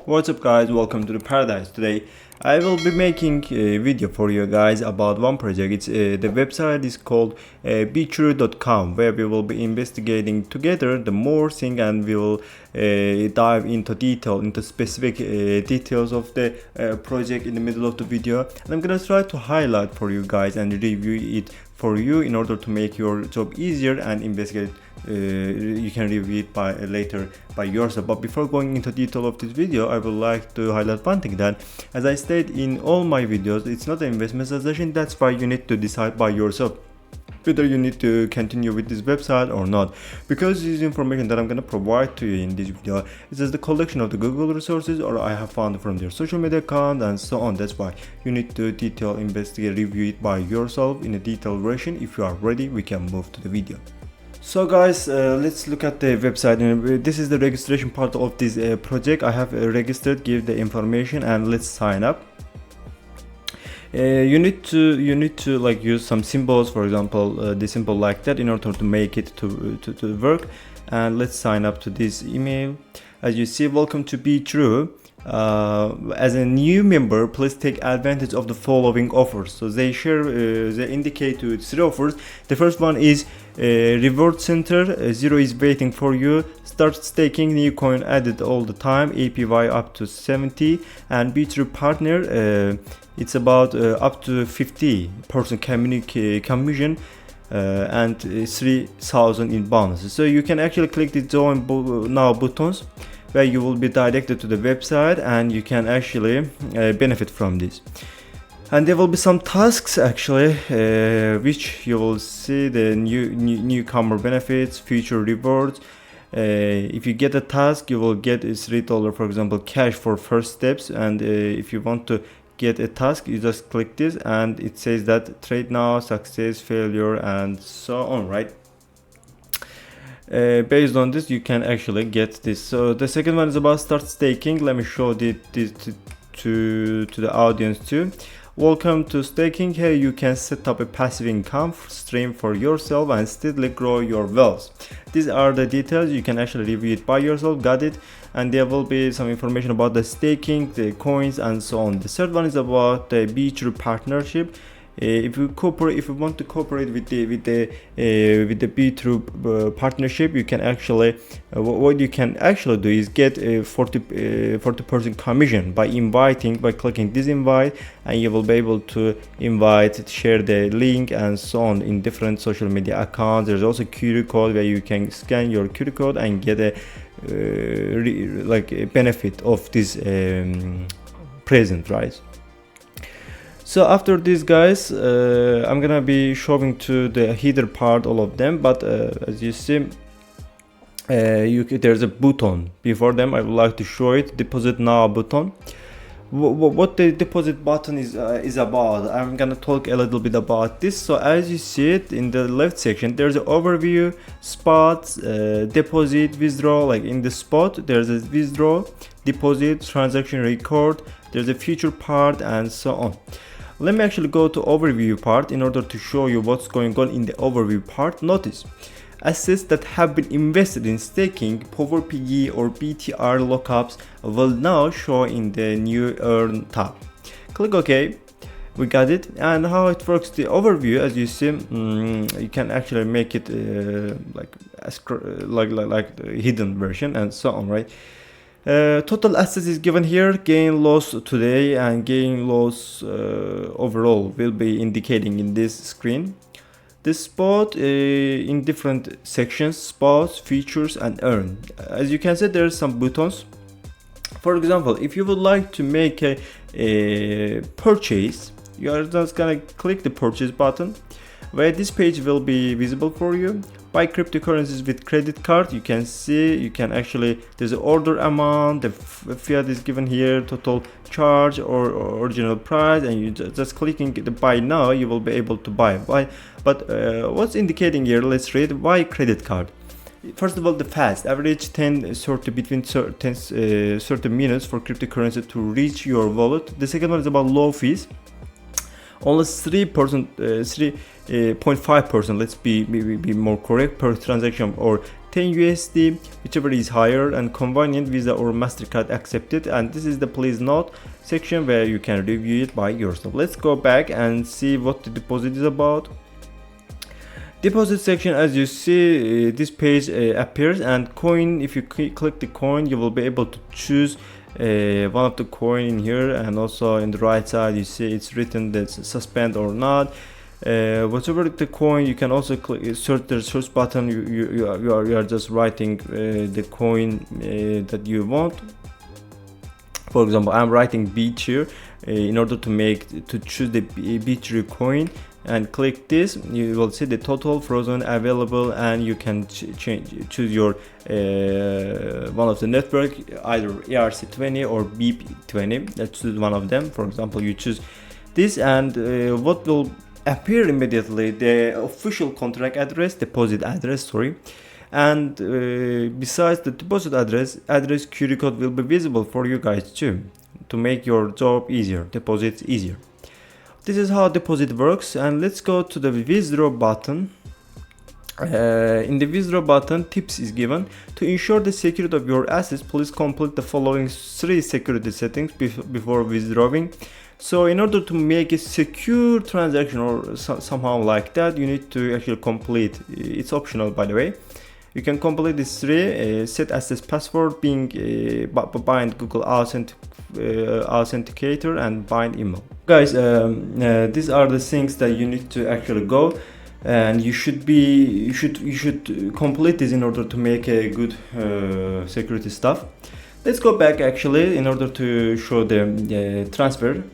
What's up guys, welcome to the paradise. Today I will be making a video for you guys about one project. It's the website is called Bitrue.com, where we will be investigating together the more thing, and we will dive into specific details of the project in the middle of the video, and I'm gonna try to highlight for you guys and review it for you in order to make your job easier and investigate. You can review it later by yourself. But before going into detail of this video, I would like to highlight one thing, that as I said in all my videos, it's not an investment suggestion. That's why you need to decide by yourself whether you need to continue with this website or not, because this information that I'm going to provide to you in this video is just the collection of the Google resources, or I have found from their social media account and so on. That's why you need to investigate, review it by yourself in a detailed version. If you are ready, we can move to the video. So guys, let's look at the website. And this is the registration part of this project. I have registered, give the information, and let's sign up. You need to like use some symbols, for example the symbol like that, in order to make it to work. And let's sign up to this email. As you see, welcome to Bitrue. As a new member, please take advantage of the following offers. So they indicate to 3 offers. The first one is reward center, 0 is waiting for you. Start staking, new coin added all the time, APY up to 70, and Beetroot partner, it's about up to 50% commission, and 3,000 in bonuses. So you can actually click the join now buttons, where you will be directed to the website, and you can actually benefit from this. And there will be some tasks actually, which you will see the newcomer benefits, future rewards. If you get a task, you will get $3, for example, cash for first steps. And if you want to get a task, you just click this, and it says that trade now, success, failure, and so on, right? Based on this, you can actually get this. So the second one is about start staking. Let me show this to the audience too. Welcome to staking. Here you can set up a passive income stream for yourself and steadily grow your wealth. These are the details. You can actually review it by yourself. Got it? And there will be some information about the staking, the coins, and so on. The third one is about the Beetroot partnership. If you want to cooperate with the Beetroot partnership, you can actually what you can actually do is get a 40% commission by clicking this invite, and you will be able to share the link and so on in different social media accounts. There's also QR code where you can scan your QR code and get a benefit of this present, right? So after this, guys, I'm gonna be showing to the header part all of them, but as you see, there's a button before them. I would like to show it, deposit now button. What the deposit button is about, I'm gonna talk a little bit about this. So as you see it in the left section, there's an overview, spot, deposit, withdraw. Like in the spot, there's a withdraw, deposit, transaction record, there's a future part, and so on. Let me actually go to overview part in order to show you what's going on in the overview part. Notice assets that have been invested in staking, PowerPG or BTR lockups will now show in the new earn tab. Click OK. We got it. And how it works, the overview, as you see, you can actually make it like the hidden version and so on, right? Total assets is given here. Gain loss today and gain loss overall will be indicating in this screen. This spot in different sections: spots, features, and earn. As you can see, there are some buttons. For example, if you would like to make a purchase, you are just gonna click the purchase button, where this page will be visible for you. Buy cryptocurrencies with credit card. You can see, you can actually, there's an order amount, the fiat is given here, total charge or original price, and you just clicking the buy now, you will be able to buy. But what's indicating here, let's read. Why credit card? First of all, the fast average 30 minutes for cryptocurrency to reach your wallet. The second one is about low fees. Only 3.5%, let's be more correct, per transaction, or 10 USD, whichever is higher, and convenient Visa or MasterCard accepted. And this is the please note section where you can review it by yourself. Let's go back and see what the deposit is about. Deposit section, as you see, this page appears, and coin, if you click the coin, you will be able to choose one of the coin in here, and also in the right side you see it's written that suspend or not. Whatever the coin, you can also click search the search button. You are just writing the coin that you want. For example, I'm writing Bitrue in order to choose the Bitrue coin, and click this. You will see the total frozen available, and you can choose your one of the network, either ERC20 or BIP20. Let's choose one of them. For example, you choose this, and what will appear immediately, the official contract address, deposit address, sorry, and besides the deposit address QR code will be visible for you guys too, to make your job easier, deposits easier. This is how deposit works. And let's go to the withdraw button. In the withdraw button, tips is given. To ensure the security of your assets, please complete the following 3 security settings before withdrawing. So in order to make a secure transaction or somehow like that, you need to actually complete, it's optional by the way. You can complete these 3, set access password, being bind Google Authenticator, and bind email. Guys, these are the things that you need to actually go, and you should complete this in order to make a good security stuff. Let's go back actually in order to show the transfer.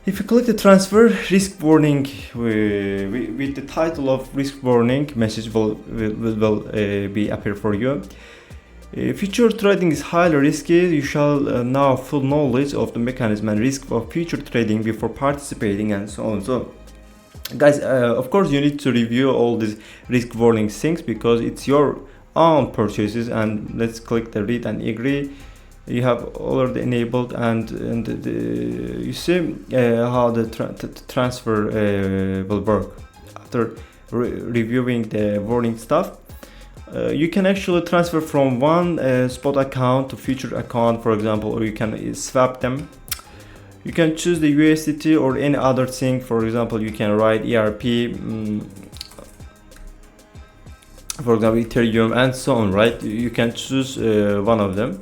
If you click the transfer, risk warning with the title of risk warning message will be appear for you. Future trading is highly risky. You shall now full knowledge of the mechanism and risk of future trading before participating, and so on. So guys, of course you need to review all these risk warning things because it's your own purchases. And let's click the read and agree. You have already enabled, and you see how the transfer will work. After reviewing the warning stuff, you can actually transfer from one spot account to future account, for example, or you can swap them. You can choose the USDT or any other thing. For example, you can write ERP, for example Ethereum, and so on, right? You can choose one of them.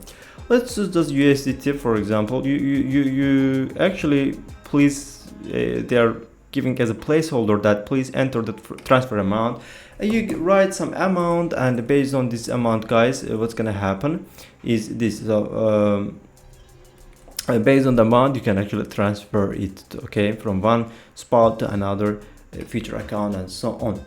Let's choose just USDT, for example. You actually please they are giving as a placeholder that please enter the transfer amount, and you write some amount, and based on this amount, guys, what's gonna happen is this. So based on the amount, you can actually transfer it, okay, from one spot to another future account, and so on.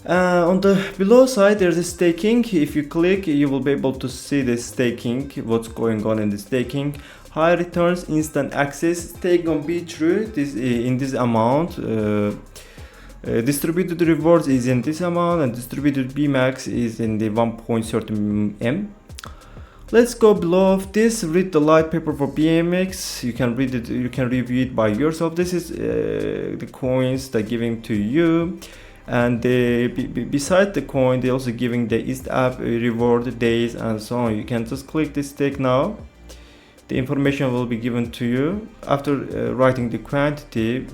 On the below side there's a staking. If you click, you will be able to see the staking, what's going on in the staking. High returns, instant access, stake on Bitrue, this in this amount. Distributed rewards is in this amount, and distributed BMAX is in the 1.30 M. Let's go below of this, read the light paper for BMX. You can read it, you can review it by yourself. This is the coins they're giving to you. And beside the coin, they're also giving the East app reward days and so on. You can just click this stake now. The information will be given to you after writing the quantity.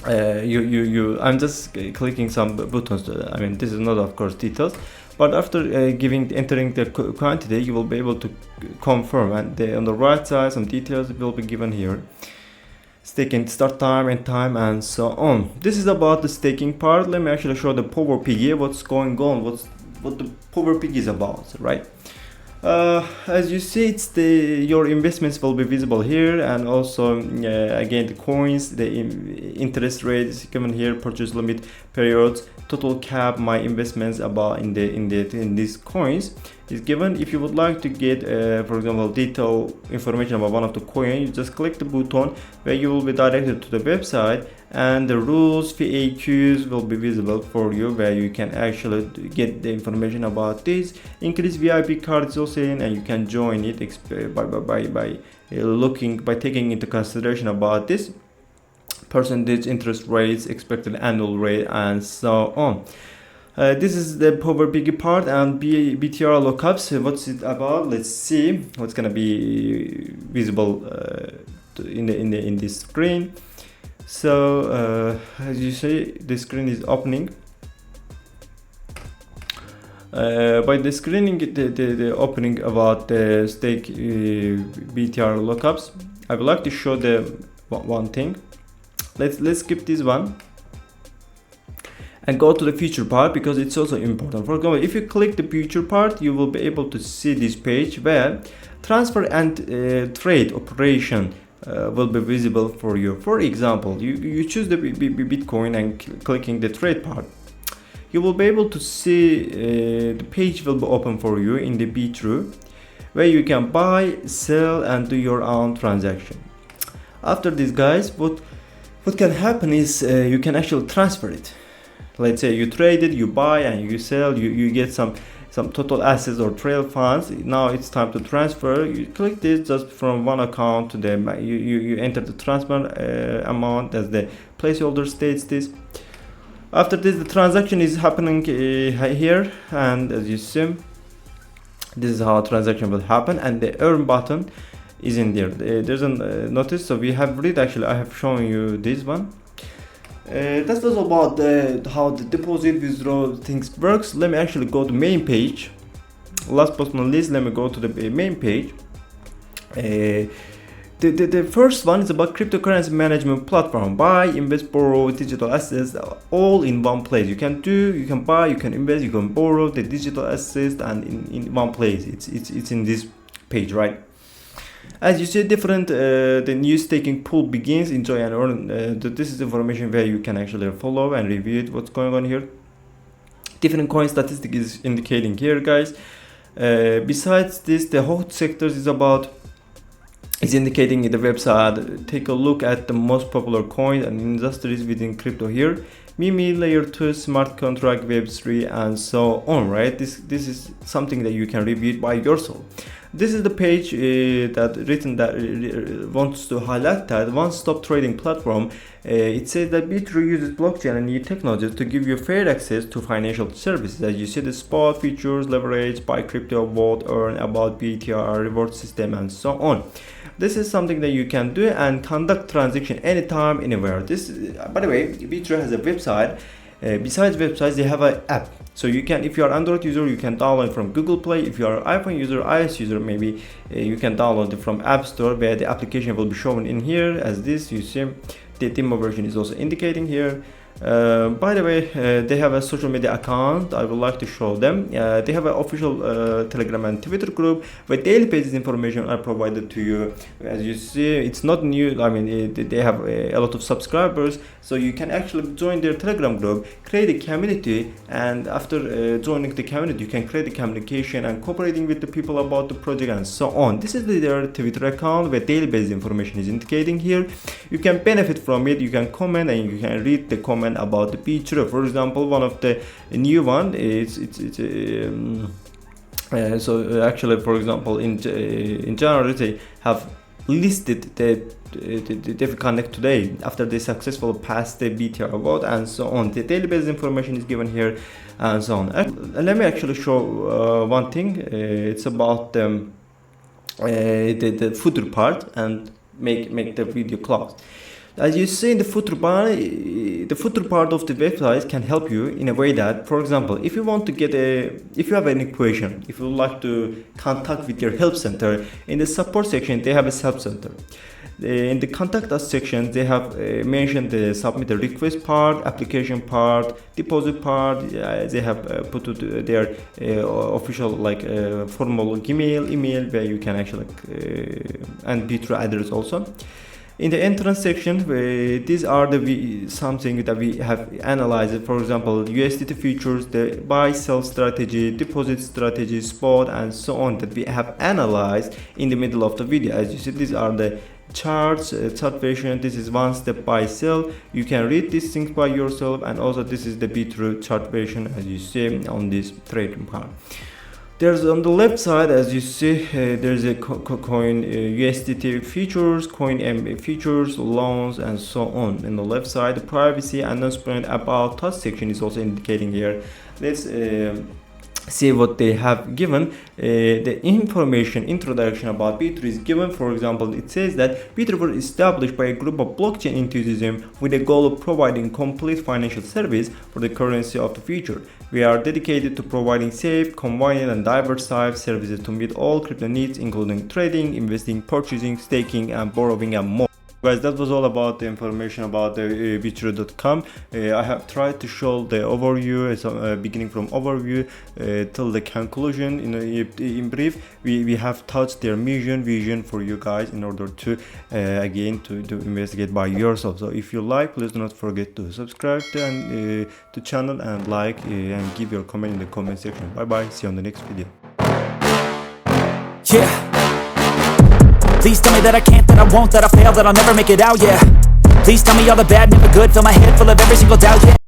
I'm just clicking some buttons. I mean, this is not, of course, details, but after entering the quantity, you will be able to confirm. And on the right side, some details will be given here. Staking start time, end time, and so on. This is about the staking part. Let me actually show the Power Piggy, what's going on, what the Power Piggy is about, right? As you see, it's your investments will be visible here, and also again the coins, the interest rate is given here, purchase limit, periods, total cap, my investments about in these coins is given. If you would like to get for example detailed information about one of the coin, you just click the button where you will be directed to the website, and the rules, FAQs will be visible for you, where you can actually get the information about this. Increase VIP card is also in, and you can join it by taking into consideration about this percentage, interest rates, expected annual rate, and so on. This is the Power Biggie part and BTR lookups. What's it about? Let's see what's gonna be visible in this screen. So as you see, the screen is opening. By the screening, the opening about the stake BTR lookups, I would like to show the one thing. Let's skip this one and go to the future part, because it's also important. For example, if you click the future part, you will be able to see this page where transfer and trade operation will be visible for you. For example, you choose the Bitcoin and clicking the trade part, you will be able to see the page will be open for you in the Bitrue, where you can buy, sell and do your own transaction. After this, guys, what can happen is you can actually transfer it. Let's say you trade it, you buy and you sell, you get some total assets or trail funds. Now it's time to transfer. You click this just from one account to the you enter the transfer amount as the placeholder states this. After this, the transaction is happening here, and as you see, this is how transaction will happen, and the earn button is in there. There's a notice, so we have read, actually I have shown you this one. That's also about how the deposit withdrawal things works. Let me actually go to main page. Last but not least, let me go to the main page. The first one is about cryptocurrency management platform. Buy, invest, borrow digital assets all in one place. You can buy, you can invest, you can borrow the digital assets, and in one place. It's in this page, right? As you see, different the new staking pool begins. Enjoy and earn. This is information where you can actually follow and review it, what's going on here. Different coin statistic is indicating here, guys. Besides this, the hot sectors is indicating in the website. Take a look at the most popular coins and industries within crypto here. Mimi, layer 2, smart contract, web3 and so on, right? This is something that you can review by yourself. This is the page that wants to highlight that one-stop trading platform. It says that Bitrue uses blockchain and new technologies to give you fair access to financial services. As you see, the spot, futures, leverage, buy crypto, vote, earn, about BTR, reward system and so on. This is something that you can do and conduct transaction anytime, anywhere. This, by the way, Bitrue has a website. Besides websites, they have an app. So you can, if you are Android user, you can download from Google Play. If you are iPhone user, iOS user, maybe you can download it from App Store, where the application will be shown in here as this. You see, the demo version is also indicating here. By the way, they have a social media account. I would like to show them. They have an official Telegram and Twitter group where daily basis information are provided to you. As you see, it's not new. I mean, they have a lot of subscribers, so you can actually join their Telegram group, create a community, and after joining the community, you can create the communication and cooperating with the people about the project and so on. This is their Twitter account where daily basis information is indicating here. You can benefit from it. You can comment and you can read the comment about the Beetroot. For example, one of the new one is so actually, for example, in January they have listed the connect today after they successfully passed the BTR vote and so on. The database information is given here and so on. Let me actually show one thing. It's about the footer part and make the video close. As you see in the footer part of the website can help you in a way that, for example, if you want to if you have an equation, if you would like to contact with your help center, in the support section they have a help center. In the contact us section, they have mentioned the submit the request part, application part, deposit part. They have put their official formal email where you can actually and Bitrue address also. In the entrance section, these are something that we have analyzed. For example, USDT futures, the buy sell strategy, deposit strategy, spot and so on, that we have analyzed in the middle of the video. As you see, these are the charts, chart version. This is one step buy sell. You can read these things by yourself, and also this is the Bitrue chart version, as you see on this trading part. There's on the left side, as you see, there's a coin USDT futures, coin M futures, loans and so on. In the left side, the privacy announcement about touch section is also indicating here, let's see what they have given. The introduction about Bitrue is given. For example, it says that Bitrue was established by a group of blockchain enthusiasts with the goal of providing complete financial service for the currency of the future. We are dedicated to providing safe, convenient, and diverse type services to meet all crypto needs, including trading, investing, purchasing, staking, and borrowing, and more. Guys, that was all about the information about the Bitrue.com. I have tried to show the overview, beginning from overview till the conclusion. In brief, we have touched their vision for you guys in order to again to investigate by yourself. So if you like, please do not forget to subscribe to channel and like and give your comment in the comment section. Bye bye. See you on the next video. Yeah. Please tell me that I can't, that I won't, that I fail, that I'll never make it out, yeah. Please tell me all the bad, never good, fill my head full of every single doubt, yeah.